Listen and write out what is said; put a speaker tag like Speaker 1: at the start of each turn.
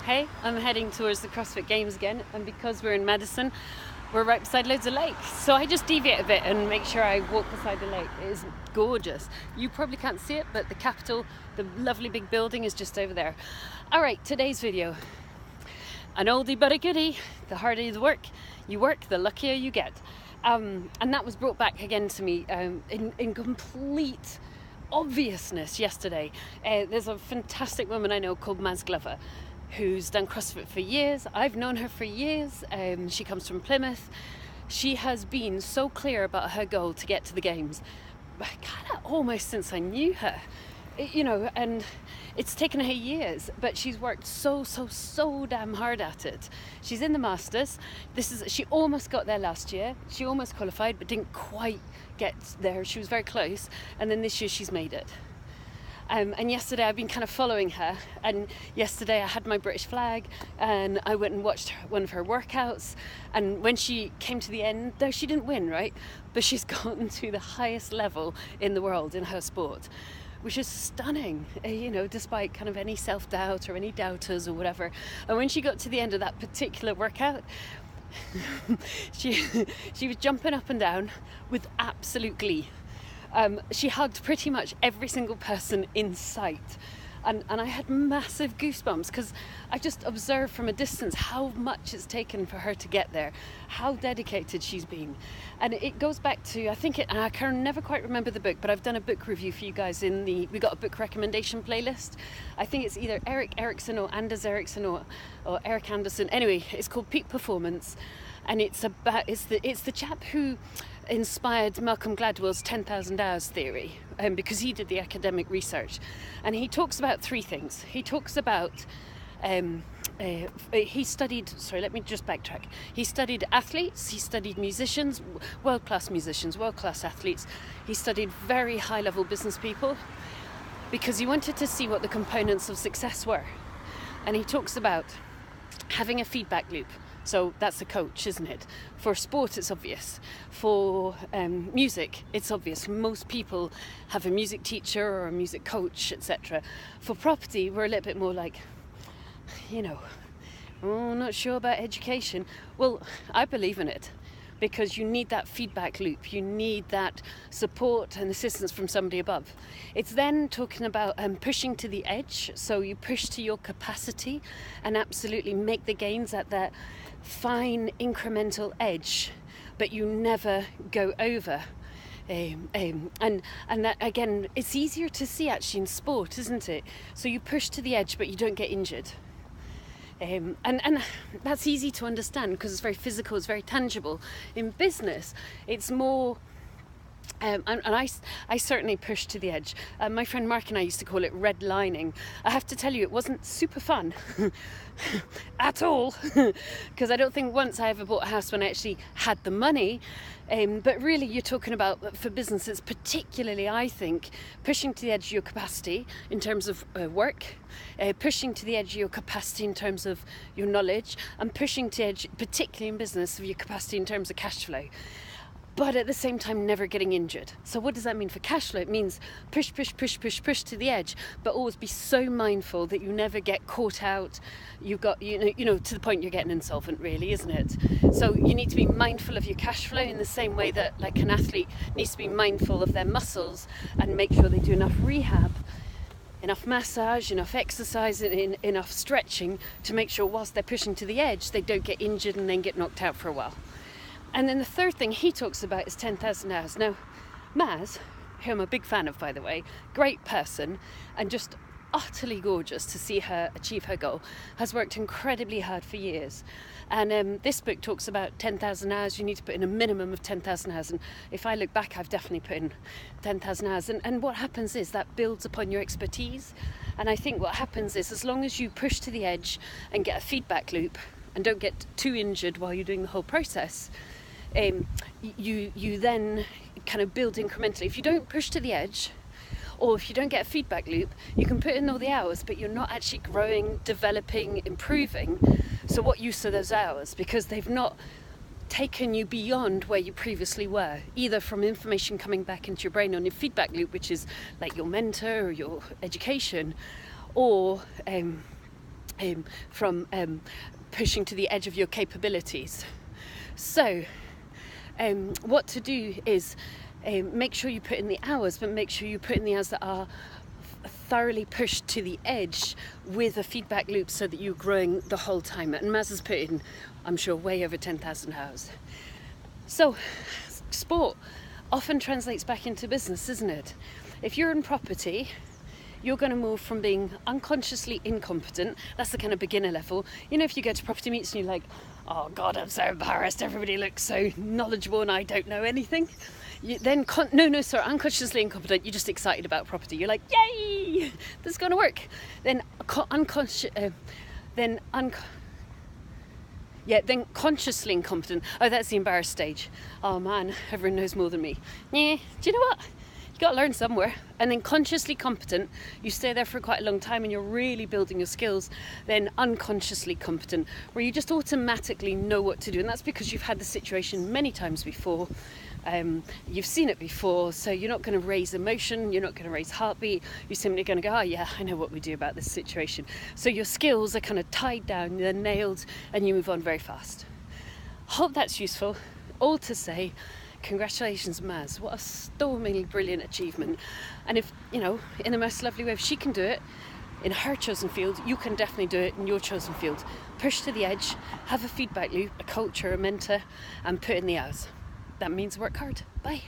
Speaker 1: Hey, I'm heading towards the Crossfit Games again, and because we're in Madison, we're right beside loads of lakes. So I just deviate a bit and make sure I walk beside the lake. It is gorgeous. You probably can't see it, but the Capitol, the lovely big building, is just over there. All right, today's video. An oldie but a goodie. The harder you work, the luckier you get. And that was brought back again to me in complete obviousness yesterday. There's a fantastic woman I know called Maz Glover, who's done CrossFit for years. I've known her for years. She comes from Plymouth. She has been so clear about her goal to get to the games, kind of almost since I knew her, and it's taken her years, but she's worked so damn hard at it. She's in the Masters. She almost got there last year. She almost qualified, but didn't quite get there. She was very close, and then this year she's made it. And yesterday I've been kind of following her, and yesterday I had my British flag and I went and watched one of her workouts, and when she came to the end, though she didn't win, right, but she's gotten to the highest level in the world in her sport, which is stunning, despite kind of any self-doubt or any doubters or whatever. And when she got to the end of that particular workout, she was jumping up and down with absolute glee. She hugged pretty much every single person in sight, and I had massive goosebumps because I just observed from a distance how much it's taken for her to get there, how dedicated she's been. And it goes back to, and I can never quite remember the book, but I've done a book review for you guys we got a book recommendation playlist. I think it's either Erik Erikson or Anders Ericsson or Eric Anderson. Anyway, it's called Peak Performance, and it's the chap who inspired Malcolm Gladwell's 10,000 hours theory, because he did the academic research, and he talks about three things. He talks about he studied athletes, he studied musicians, world-class musicians, world-class athletes. He studied very high-level business people because he wanted to see what the components of success were. And he talks about having a feedback loop. So that's a coach, isn't it? For sport, it's obvious. For music, it's obvious. Most people have a music teacher or a music coach, etc. For property, we're a little bit more like, not sure about education. Well, I believe in it, because you need that feedback loop. You need that support and assistance from somebody above. It's then talking about pushing to the edge. So you push to your capacity and absolutely make the gains at that fine incremental edge, but you never go over. And that, again, it's easier to see actually in sport, isn't it? So you push to the edge, but you don't get injured. And that's easy to understand because it's very physical, it's very tangible. In business, it's more, and I certainly push to the edge. My friend Mark and I used to call it redlining. I have to tell you, it wasn't super fun at all, because I don't think once I ever bought a house when I actually had the money. But really, you're talking about, for businesses particularly, I think, pushing to the edge of your capacity in terms of work, pushing to the edge of your capacity in terms of your knowledge, and pushing to the edge, particularly in business, of your capacity in terms of cash flow. But at the same time, never getting injured. So what does that mean for cash flow? It means push to the edge, but always be so mindful that you never get caught out. You've got, to the point you're getting insolvent, really, isn't it? So you need to be mindful of your cash flow in the same way that, like, an athlete needs to be mindful of their muscles and make sure they do enough rehab, enough massage, enough exercise, enough stretching to make sure whilst they're pushing to the edge, they don't get injured and then get knocked out for a while. And then the third thing he talks about is 10,000 hours. Now, Maz, who I'm a big fan of, by the way, great person, and just utterly gorgeous to see her achieve her goal, has worked incredibly hard for years. And this book talks about 10,000 hours. You need to put in a minimum of 10,000 hours. And if I look back, I've definitely put in 10,000 hours. And what happens is that builds upon your expertise. And I think what happens is, as long as you push to the edge and get a feedback loop and don't get too injured while you're doing the whole process, you then kind of build incrementally. If you don't push to the edge, or if you don't get a feedback loop, you can put in all the hours, but you're not actually growing, developing, improving. So what use are those hours? Because they've not taken you beyond where you previously were, either from information coming back into your brain on your feedback loop, which is like your mentor or your education, or from pushing to the edge of your capabilities. So what to do is make sure you put in the hours, but make sure you put in the hours that are thoroughly pushed to the edge with a feedback loop so that you're growing the whole time. And Maz has put in, I'm sure, way over 10,000 hours. So sport often translates back into business, isn't it? If you're in property, you're going to move from being unconsciously incompetent, that's the kind of beginner level. You know, if you go to property meets and you're like, oh God, I'm so embarrassed, everybody looks so knowledgeable and I don't know anything. Then unconsciously incompetent, you're just excited about property. You're like, yay, this is going to work. Then consciously incompetent. Oh, that's the embarrassed stage. Oh man, everyone knows more than me. Yeah, do you know what? You got to learn somewhere. And then consciously competent, you stay there for quite a long time and you're really building your skills. Then unconsciously competent, where you just automatically know what to do. And that's because you've had the situation many times before. You've seen it before, so you're not going to raise emotion, you're not going to raise heartbeat, you're simply going to go, oh yeah, I know what we do about this situation. So your skills are kind of tied down, they're nailed, and you move on very fast. Hope that's useful. All to say, congratulations, Maz. What a stormingly brilliant achievement. And if, you know, in the most lovely way, if she can do it in her chosen field, you can definitely do it in your chosen field. Push to the edge, have a feedback loop, a coach or a mentor, and put in the hours. That means work hard. Bye.